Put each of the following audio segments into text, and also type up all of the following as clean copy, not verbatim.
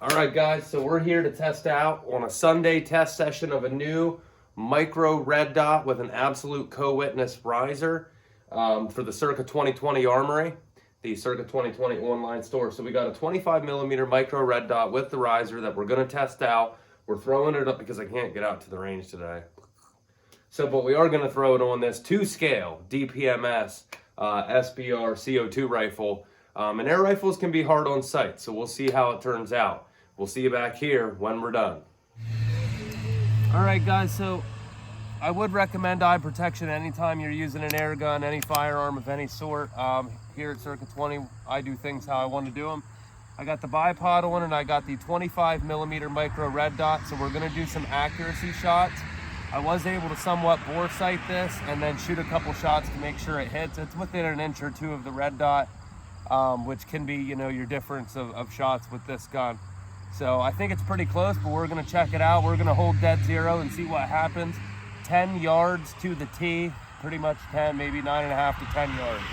All right, guys, so we're here to test out on a Sunday test session of a new Micro red dot with an absolute co-witness riser for the Circa 2020 Armory, the Circa 2020 online store. So we got a 25 millimeter Micro red dot with the riser that we're going to test out. We're throwing it up because I can't get out to the range today. So, but we are going to throw it on this 2-scale DPMS SBR CO2 rifle. And air rifles can be hard on sight, so we'll see how it turns out. We'll see you back here when we're done. All right, guys, so I would recommend eye protection anytime you're using an air gun, any firearm of any sort. Here at Circa 20, I do things how I want to do them. I got the bipod on and I got the 25 millimeter Micro red dot, so we're gonna do some accuracy shots. I was able to somewhat bore sight this and then shoot a couple shots to make sure it hits. It's within an inch or two of the red dot, which can be, you know, your difference of shots with this gun. So I think it's pretty close, but we're gonna check it out. We're gonna hold dead zero and see what happens. 10 yards to the T, pretty much 10, maybe 9.5 to 10 yards.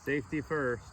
Safety first.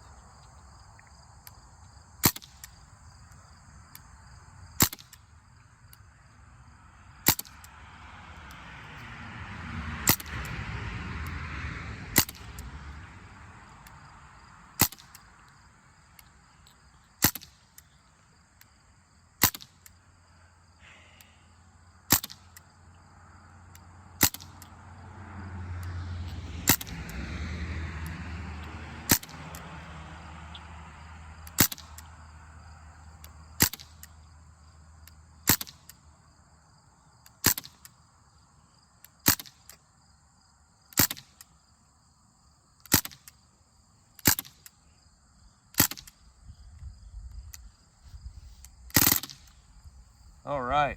All right,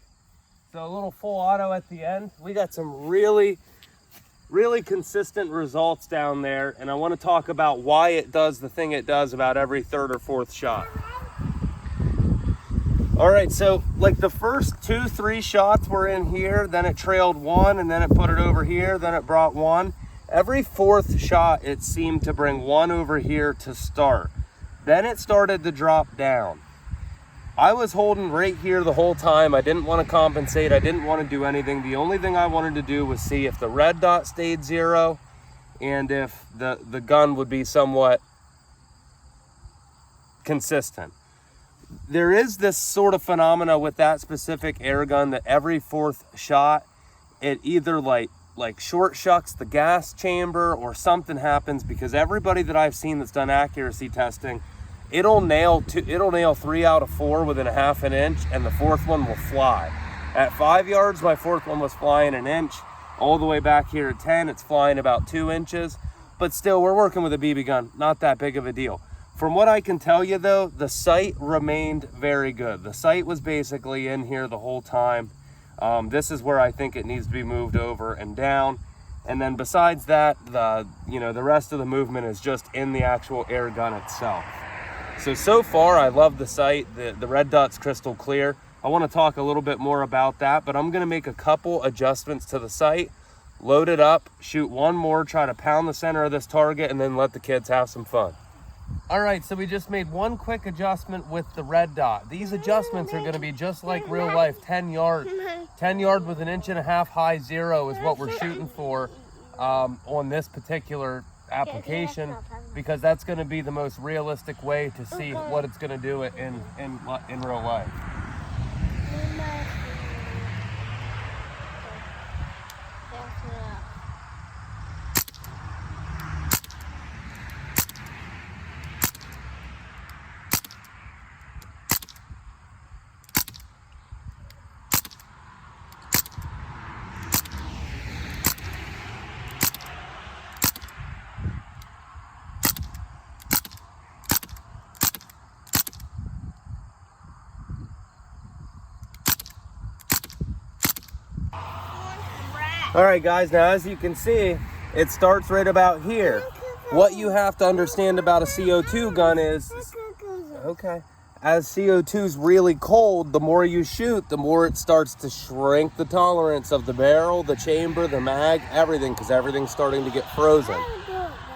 so a little full auto at the end. We got some really consistent results down there, and I want to talk about why it does the thing it does about every third or fourth shot. All right, so like the first 2-3 shots were in here, then it trailed one, and then it put it over here, then it brought one. Every fourth shot, it seemed to bring one over here to start. Then it started to drop down. I was holding right here the whole time. I didn't want to compensate. I didn't want to do anything. The only thing I wanted to do was see if the red dot stayed zero and if the gun would be somewhat consistent. There is this sort of phenomena with that specific air gun that every fourth shot, it either like short shucks the gas chamber or something happens, because everybody that I've seen that's done accuracy testing, it'll nail 3 out of 4 within a half an inch, and the fourth one will fly. At 5 yards, my fourth one was flying an inch. All the way back here at 10, it's flying about 2 inches. But still, we're working with a BB gun, not that big of a deal. From what I can tell you though, the sight remained very good. The sight was basically in here the whole time. This is where I think it needs to be moved over and down. And then besides that, the rest of the movement is just in the actual air gun itself. So far, I love the sight. The red dot's crystal clear. I want to talk a little bit more about that, but I'm going to make a couple adjustments to the sight, load it up, shoot one more, try to pound the center of this target, and then let the kids have some fun. All right, so we just made one quick adjustment with the red dot. These adjustments are going to be just like real life, 10 yards. 10 yard with an 1.5 inch high zero is what we're shooting for on this particular application, because that's going to be the most realistic way to see what it's going to do it in real life. All right, guys, now as you can see, it starts right about here. What you have to understand about a CO2 gun is, okay, as CO2 is really cold, the more you shoot, the more it starts to shrink the tolerance of the barrel, the chamber, the mag, everything, because everything's starting to get frozen.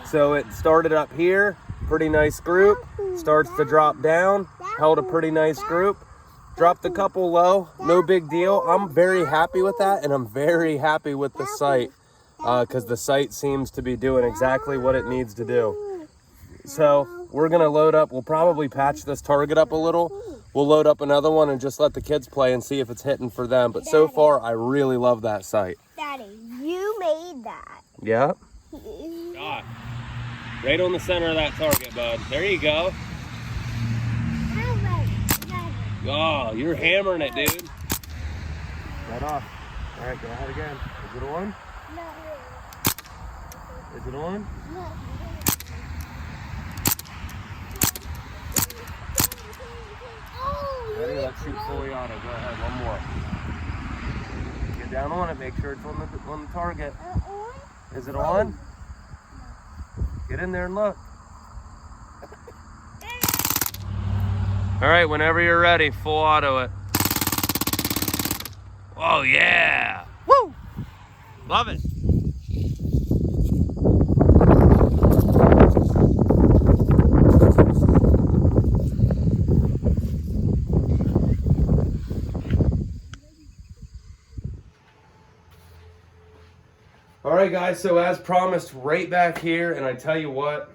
So it started up here, pretty nice group, starts to drop down, held a pretty nice group, dropped a couple low, no big deal. I'm very happy with that, and I'm very happy with the sight, because the sight seems to be doing exactly what it needs to do. So we're gonna load up, we'll probably patch this target up a little. We'll load up another one and just let the kids play and see if it's hitting for them. But so far, I really love that sight. Daddy, you made that. Yeah. God. Right on the center of that target, bud. There you go. Oh, you're hammering it, dude. Right off. All right, go ahead again. Is it on? No. Is it on? No. Ready? Let's shoot fully auto. Go ahead, one more. Get down on it. Make sure it's on the target. Is it on? Get in there and look. All right, whenever you're ready, full auto it. Oh yeah! Woo! Love it. All right, guys, so as promised, right back here, and I tell you what,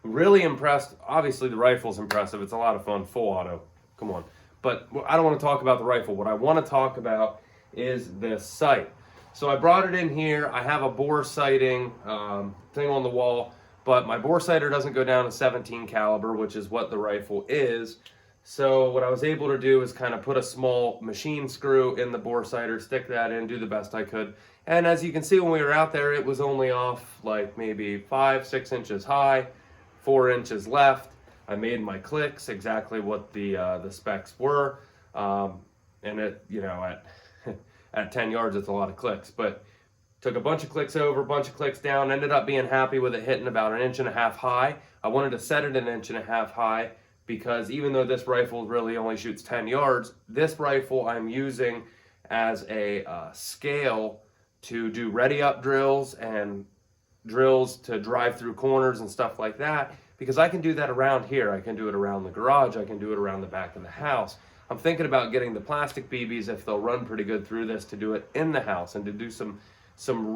really impressed. Obviously, the rifle's impressive. It's a lot of fun, full auto. Come on. But I don't want to talk about the rifle. What I want to talk about is this sight. So I brought it in here. I have a bore sighting thing on the wall, but my bore sighter doesn't go down to 17 caliber, which is what the rifle is. So what I was able to do is kind of put a small machine screw in the bore sighter, stick that in, do the best I could. And as you can see, when we were out there, it was only off like maybe 5-6 inches high, 4 inches left. I made my clicks exactly what the specs were, and it, you know, at 10 yards, it's a lot of clicks. But took a bunch of clicks over, a bunch of clicks down. Ended up being happy with it hitting about 1.5 inches high. I wanted to set it 1.5 inches high because even though this rifle really only shoots 10 yards, this rifle I'm using as a scale to do ready up drills and drills to drive through corners and stuff like that, because I can do that around here. I can do it around the garage. I can do it around the back of the house. I'm thinking about getting the plastic BBs, if they'll run pretty good through this, to do it in the house and to do some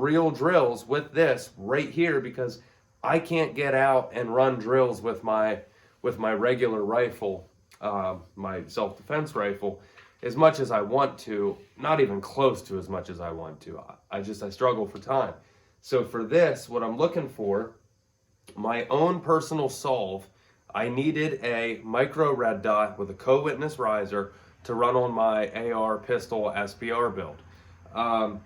real drills with this right here, because I can't get out and run drills with my regular rifle, my self-defense rifle, as much as I want to, not even close to as much as I want to. I struggle for time. So for this, what I'm looking for, my own personal solve, I needed a micro red dot with a co-witness riser to run on my AR pistol SPR build. I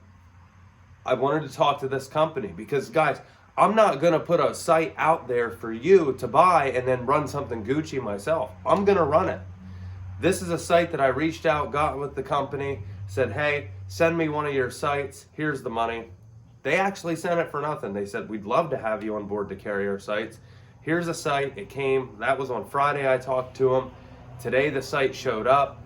wanted to talk to this company because, guys, I'm not gonna put a sight out there for you to buy and then run something Gucci myself. I'm gonna run it. This is a site that I reached out, got with the company, said, hey, send me one of your sights, here's the money. They actually sent it for nothing. They said, we'd love to have you on board to carry our sights. Here's a sight, it came, that was on Friday I talked to them. Today the sight showed up,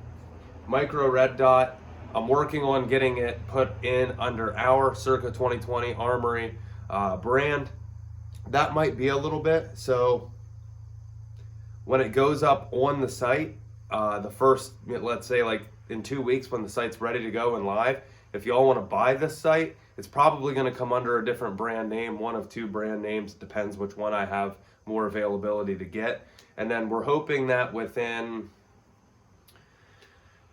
micro red dot. I'm working on getting it put in under our Circa 2020 Armory brand. That might be a little bit, so when it goes up on the site, the first, let's say like in 2 weeks when the site's ready to go and live, if y'all want to buy this site, it's probably going to come under a different brand name, one of 2 brand names, depends which one I have more availability to get. And then we're hoping that within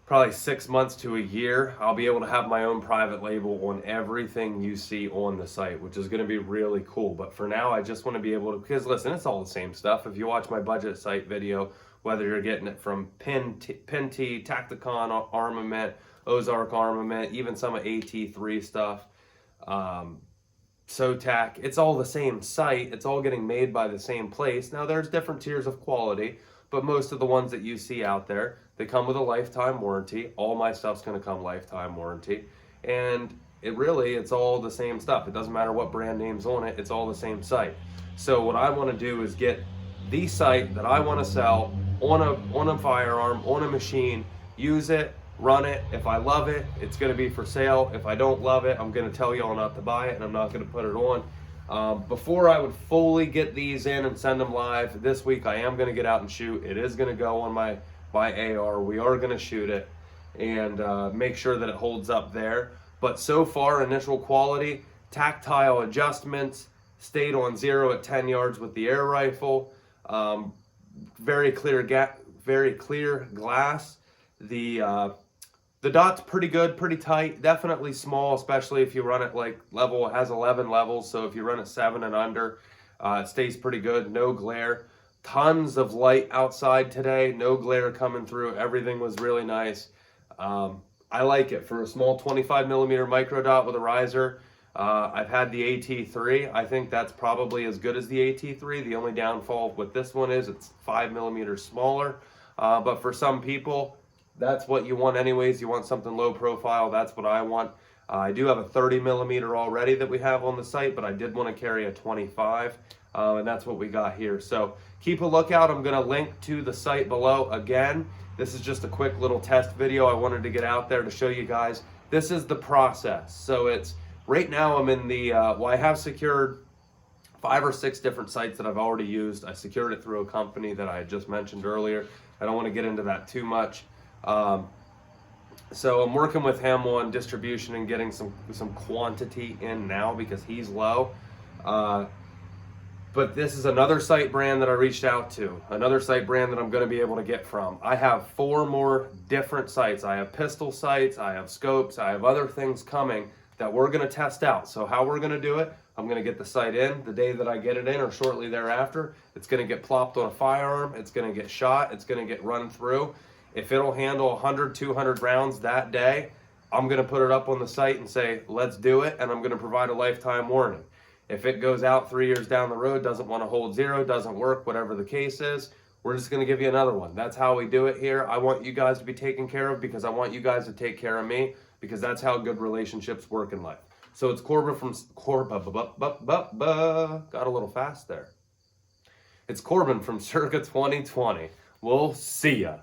probably 6 months to a year, I'll be able to have my own private label on everything you see on the site, which is going to be really cool. But for now, I just want to be able to, because listen, it's all the same stuff. If you watch my budget site video, whether you're getting it from Pinty, Tacticon Armament, Ozark Armament, even some of AT3 stuff, SOTAC, it's all the same site. It's all getting made by the same place. Now, there's different tiers of quality, but most of the ones that you see out there, they come with a lifetime warranty. All my stuff's going to come lifetime warranty. And it's all the same stuff. It doesn't matter what brand name's on it. It's all the same site. So what I want to do is get the site that I want to sell on a firearm, on a machine, use it, run it. If I love it, it's going to be for sale. If I don't love it, I'm going to tell y'all not to buy it, and I'm not going to put it on. Before I would fully get these in and send them live this week, I am going to get out and shoot. It is going to go on my AR. We are going to shoot it and make sure that it holds up there. But so far, initial quality, tactile adjustments, stayed on 0 at 10 yards with the air rifle. Very clear glass. The dot's pretty good, pretty tight, definitely small, especially if you run it like level. It has 11 levels, so if you run it 7 and under, it stays pretty good. No glare. Tons of light outside today, no glare coming through. Everything was really nice. I like it for a small 25 millimeter micro dot with a riser. I've had the AT3. I think that's probably as good as the AT3. The only downfall with this one is it's 5 millimeters smaller. But for some people, that's what you want anyways. You want something low profile. That's what I want. I do have a 30 millimeter already that we have on the site, but I did want to carry a 25. And that's what we got here. So keep a lookout. I'm going to link to the site below. Again, this is just a quick little test video I wanted to get out there to show you guys. This is the process. So it's right now I'm in the, I have secured 5 or 6 different sites that I've already used. I secured it through a company that I just mentioned earlier. I don't want to get into that too much. So I'm working with him on distribution and getting some quantity in now because he's low. But this is another site brand that I reached out to, another site brand that I'm going to be able to get from. I have 4 more different sites. I have pistol sites, I have scopes, I have other things coming that we're going to test out. So how we're going to do it, I'm going to get the sight in the day that I get it in or shortly thereafter. It's going to get plopped on a firearm. It's going to get shot. It's going to get run through. If it'll handle 100, 200 rounds that day, I'm going to put it up on the site and say, let's do it. And I'm going to provide a lifetime warning. If it goes out 3 years down the road, doesn't want to hold 0, doesn't work, whatever the case is, we're just going to give you another one. That's how we do it here. I want you guys to be taken care of because I want you guys to take care of me because that's how good relationships work in life. So it's Corbin from got a little fast there. It's Corbin from Circa 2020. We'll see ya.